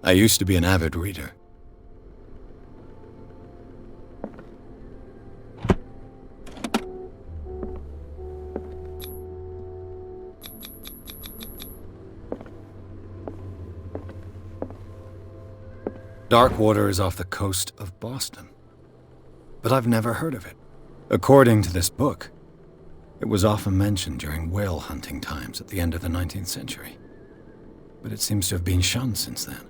I used to be an avid reader. Darkwater is off the coast of Boston, but I've never heard of it. According to this book, it was often mentioned during whale hunting times at the end of the 19th century, but it seems to have been shunned since then.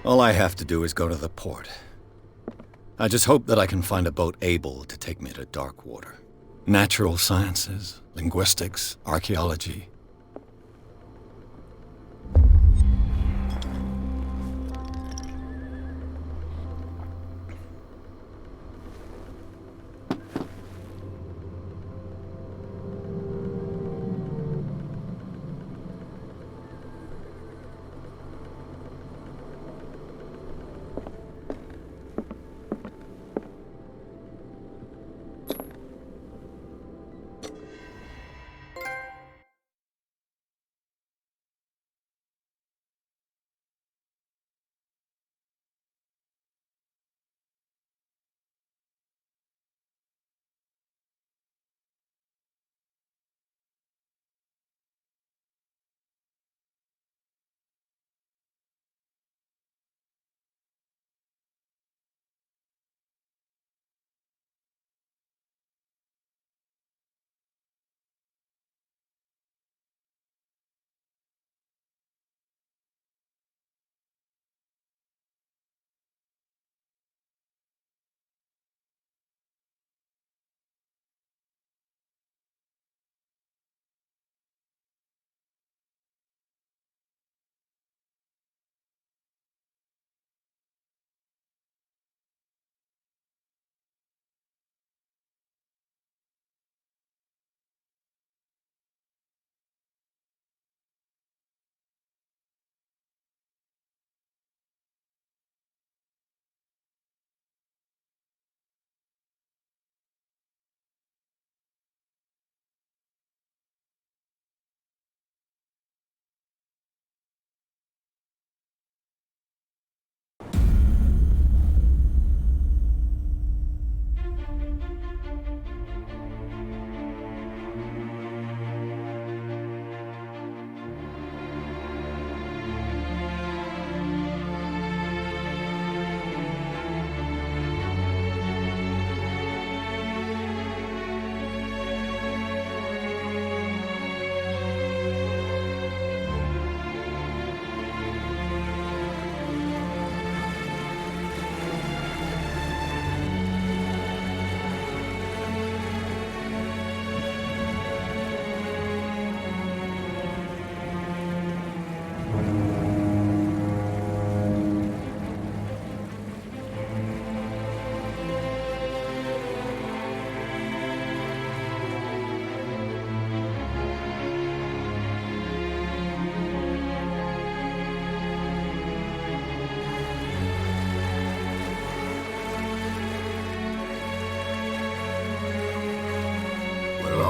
All I have to do is go to the port. I just hope that I can find a boat able to take me to Darkwater. Natural sciences, linguistics, archaeology.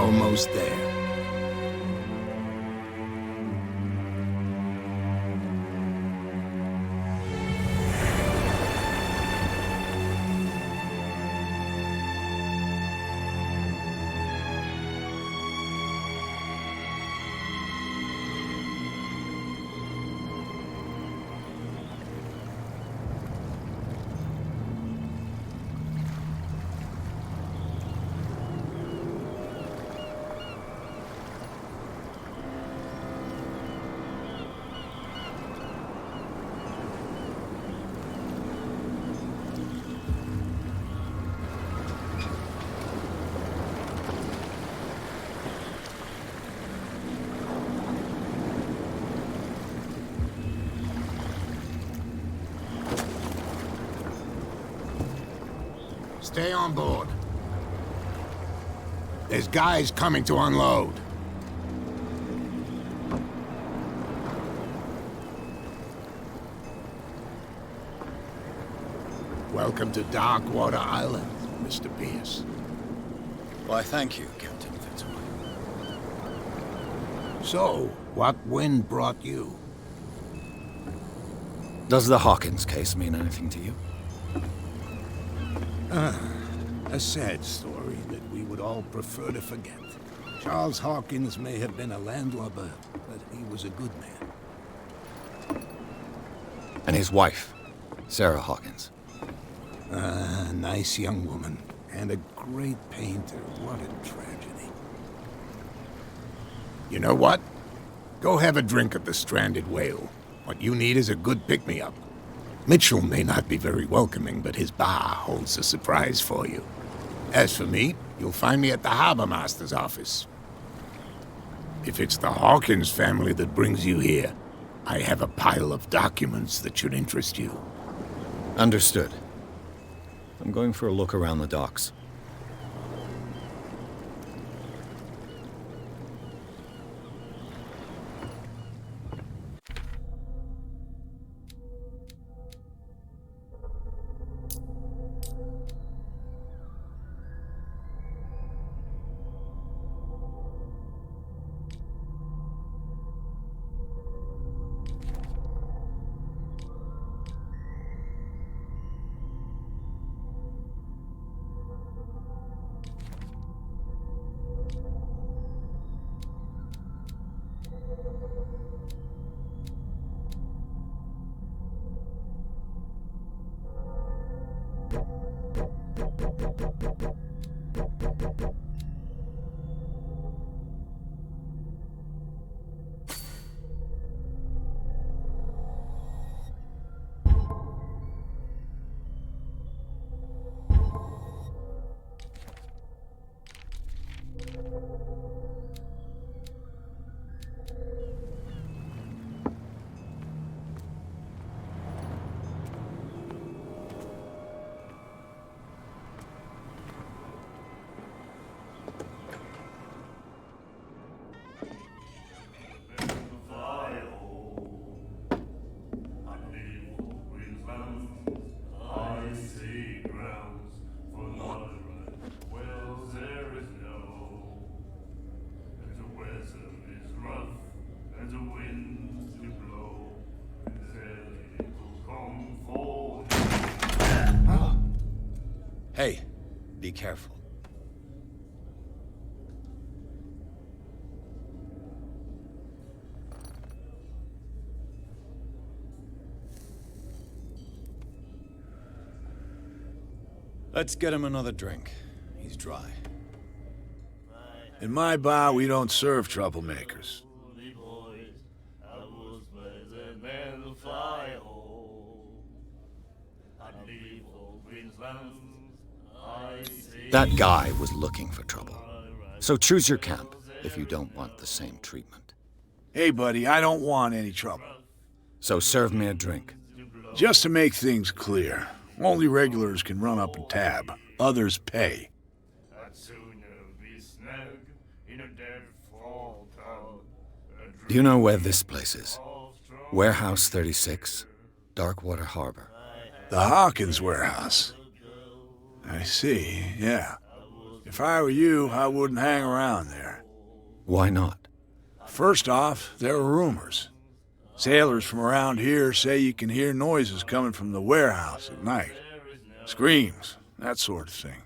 almost there. Stay on board. There's guys coming to unload. Welcome to Darkwater Island, Mr. Pierce. Why, thank you, Captain Fitzroy. So, what wind brought you? Does the Hawkins case mean anything to you? A sad story that we would all prefer to forget. Charles Hawkins may have been a landlubber, but he was a good man. And his wife, Sarah Hawkins. A nice young woman, and a great painter. What a tragedy. You know what? Go have a drink at the Stranded Whale. What you need is a good pick-me-up. Mitchell may not be very welcoming, but his bar holds a surprise for you. As for me, you'll find me at the Harbor Master's office. If it's the Hawkins family that brings you here, I have a pile of documents that should interest you. Understood. I'm going for a look around the docks. Hey, be careful. Let's get him another drink. He's dry. In my bar, we don't serve troublemakers. That guy was looking for trouble. So choose your camp if you don't want the same treatment. Hey, buddy, I don't want any trouble. So serve me a drink. Just to make things clear, only regulars can run up and tab. Others pay. Do you know where this place is? Warehouse 36, Darkwater Harbor. The Hawkins warehouse. I see, yeah. If I were you, I wouldn't hang around there. Why not? First off, there are rumors. Sailors from around here say you can hear noises coming from the warehouse at night. Screams, that sort of thing.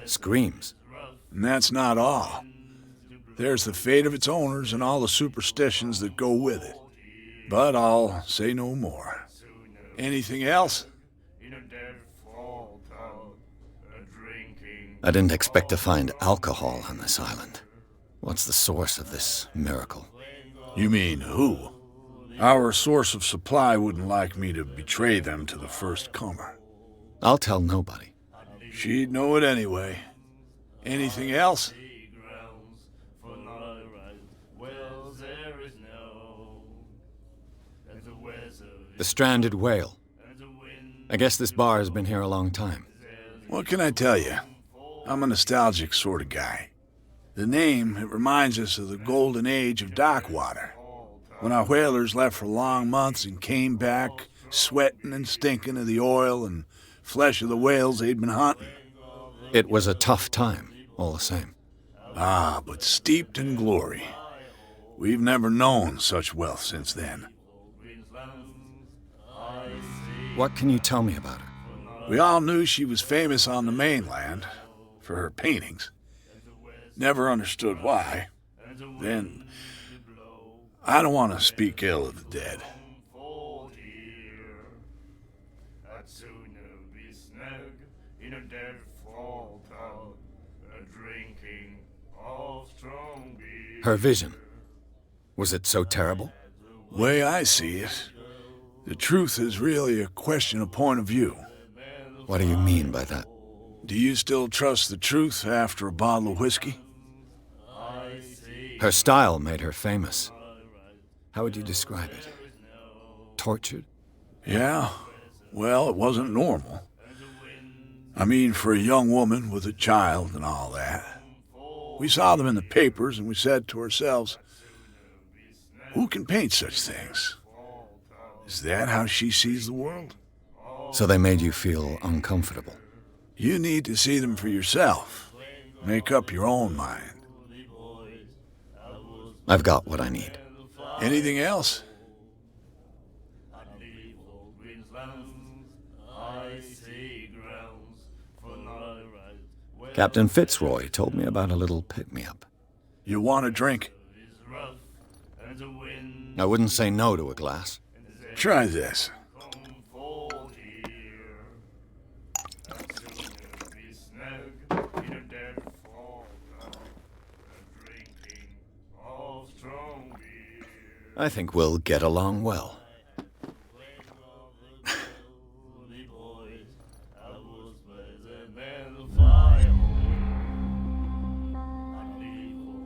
Screams. And that's not all. There's the fate of its owners and all the superstitions that go with it. But I'll say no more. Anything else? I didn't expect to find alcohol on this island. What's the source of this miracle? You mean who? Our source of supply wouldn't like me to betray them to the first comer. I'll tell nobody. She'd know it anyway. Anything else? The stranded whale. I guess this bar has been here a long time. What can I tell you? I'm a nostalgic sort of guy. The name, it reminds us of the golden age of dock water, when our whalers left for long months and came back sweating and stinking of the oil and flesh of the whales they'd been hunting. It was a tough time, all the same. Ah, but steeped in glory. We've never known such wealth since then. What can you tell me about her? We all knew she was famous on the mainland for her paintings. Never understood why. Then, I don't want to speak ill of the dead. Her vision. Was it so terrible? Way I see it, the truth is really a question of point of view. What do you mean by that? Do you still trust the truth after a bottle of whiskey? Her style made her famous. How would you describe it? Tortured? Yeah, well, it wasn't normal. I mean, for a young woman with a child and all that. We saw them in the papers and we said to ourselves, who can paint such things? Is that how she sees the world? So they made you feel uncomfortable. You need to see them for yourself. Make up your own mind. I've got what I need. Anything else? Captain Fitzroy told me about a little pick-me-up. You want a drink? I wouldn't say no to a glass. Try this. I think we'll get along well.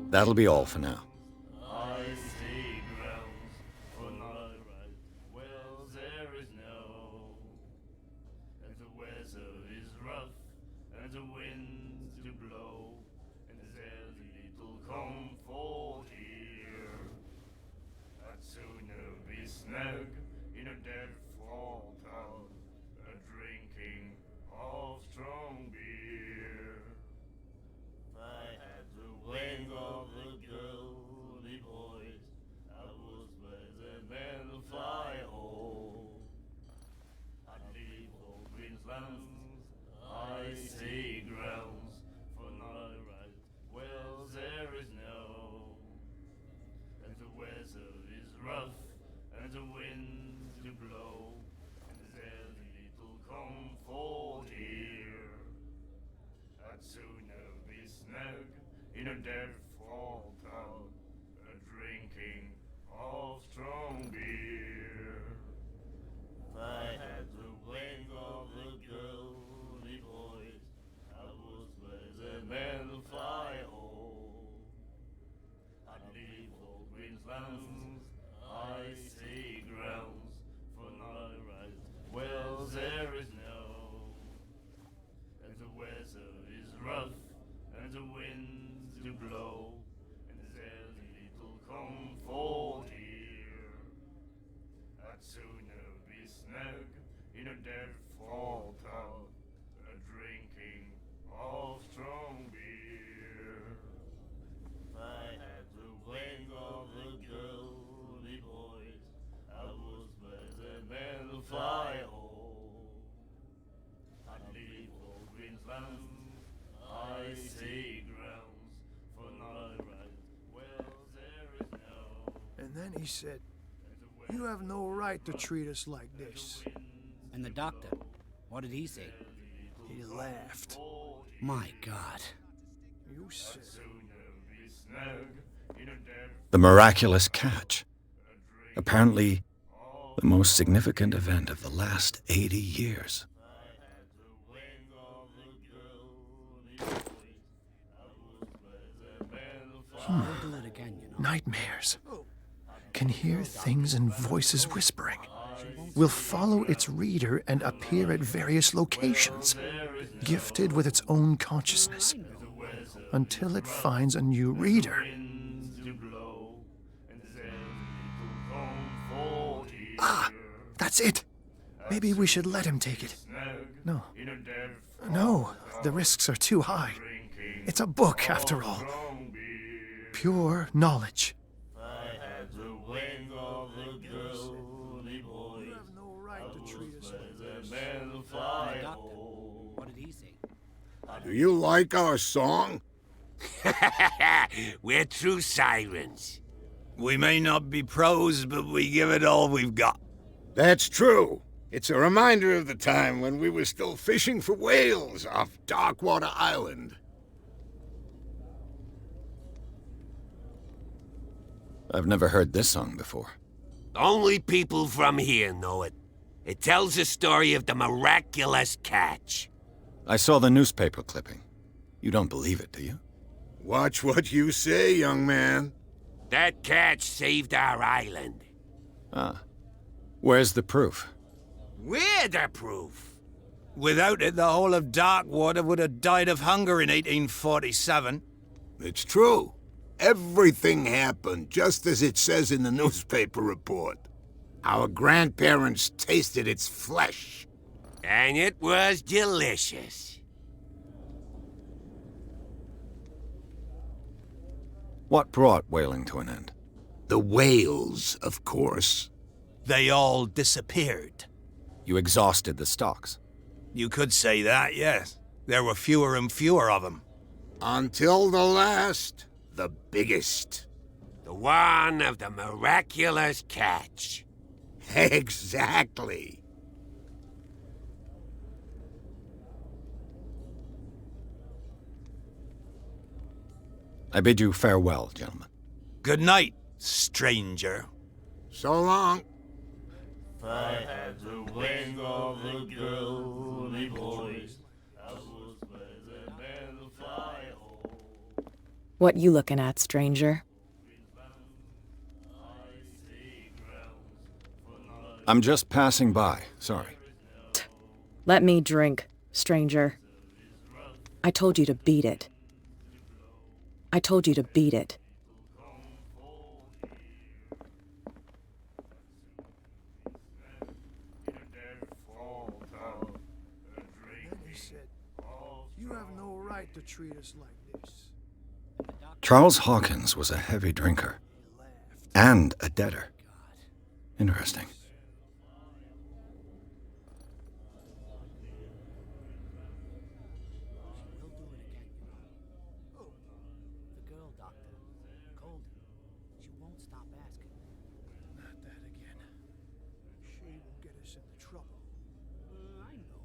That'll be all for now. Dead fall town, a drinking of strong beer. And then he said, "You have no right to treat us like this." And the doctor, what did he say? He laughed. My God. You said The miraculous catch. Apparently, the most significant event of the last 80 years. We'll do it again, you know. nightmares. Can hear things and voices whispering. Will follow its reader and appear at various locations, gifted with its own consciousness, until it finds a new reader. Ah, that's it. Maybe we should let him take it. No. No, the risks are too high. It's a book, after all. Pure knowledge. You have no right to treat us like this. And the doctor, what did he say? Do you like our song? We're true sirens. We may not be pros, but we give it all we've got. That's true. It's a reminder of the time when we were still fishing for whales off Darkwater Island. I've never heard this song before. Only people from here know it. It tells the story of the miraculous catch. I saw the newspaper clipping. You don't believe it, do you? Watch what you say, young man. That catch saved our island. Ah. Where's the proof? We're the proof. Without it, the whole of Darkwater would have died of hunger in 1847. It's true. Everything happened just as it says in the newspaper report. Our grandparents tasted its flesh. And it was delicious. What brought whaling to an end? The whales, of course. They all disappeared. You exhausted the stocks. You could say that, yes. There were fewer and fewer of them. Until the last, the biggest. The one of the miraculous catch. Exactly. I bid you farewell, gentlemen. Good night, stranger. So long. If I had the wing of the girly boys, I was where the men fly home. What you looking at, stranger? I'm just passing by. Sorry. Let me drink, stranger. I told you to beat it. I told you to beat it. Then he said, "You have no right to treat us like this." Charles Hawkins was a heavy drinker. And a debtor. Interesting. We'll do it again, you know. The girl, doctor. Cold. She won't stop asking. Not that again. She will get us into trouble. I know.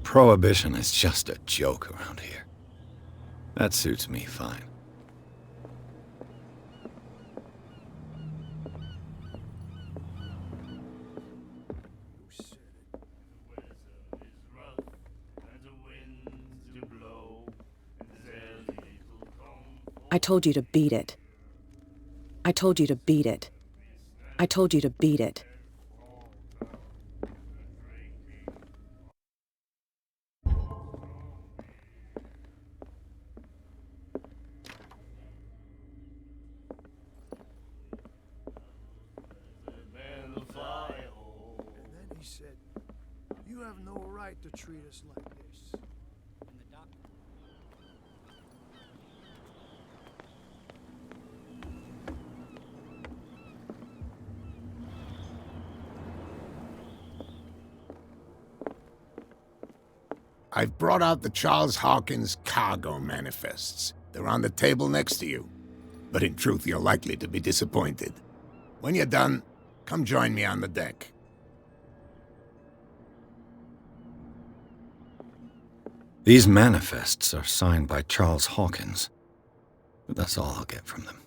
Prohibition is just a joke around here. That suits me fine. You said it. The weather is rough, and the winds do blow, and there's little comfort. I told you to beat it. I told you to beat it. I told you to beat it. Men fly home. And then he said, You have no right to treat us like this. And the doctor. I've brought out the Charles Hawkins cargo manifests. They're on the table next to you. But in truth, you're likely to be disappointed. When you're done, come join me on the deck. These manifests are signed by Charles Hawkins, but that's all I'll get from them.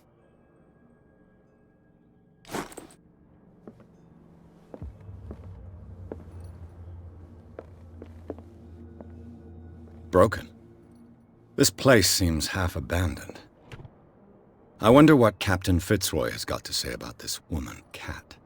Broken. This place seems half abandoned. I wonder what Captain Fitzroy has got to say about this woman, Cat.